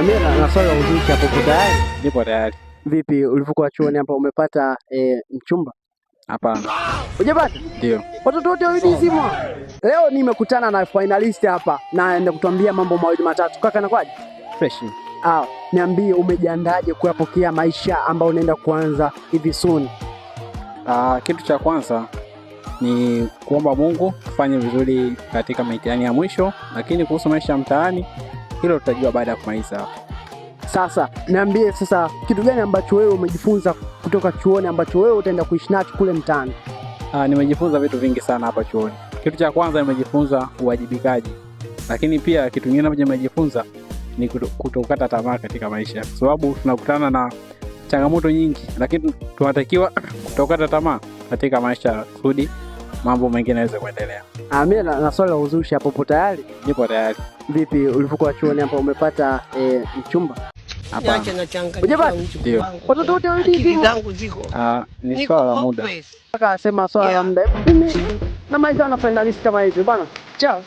Mimi na swali la uzushi hapo, uko tayari? Nipo tayari. Vipi ulivyokuwa chuoni hapa, umepata mchumba? Hapana. Hujapata? Ndio. Watoto wote wawili zima. Leo nimekutana na finalist hapa na naenda kutuambia mambo mawili matatu. Kaka nakwaje? Fresh. Niambie umejiandaje kuyapokea maisha ambayo unaenda kuanza hivi soon? Kitu cha kwanza ni kuomba Mungu tufanye vizuri katika mitihani ya mwisho, lakini kuhusu maisha ya mtaani hilo tutajua baada ya kumaliza hapo. Sasa niambie sasa, kitu gani ambacho wewe umejifunza kutoka chuoni ambacho wewe utaenda kuishi nacho kule mtaani? Nimejifunza vitu vingi sana hapa chuoni. Kitu cha kwanza nimejifunza uwajibikaji, lakini pia kitu kingine ambacho nimejifunza ni kutokata tamaa katika maisha, kwa sababu tunakutana na changamoto nyingi, lakini tunatakiwa kutokata tamaa katika maisha kusudi mambo mengine yaweze kuendelea. Mimi na swali la uzushi hapo, upo tayari? Nipo tayari. Vipi ulivyokuwa chuoni hapa, umepata mchumba? Hapana. Hujapata? Ndio. Watoto wote wawili zangu ziko. Ni swala la muda. Kaka asema swala la muda. Mimi na maisha na finalist kama hivi bana. Ciao.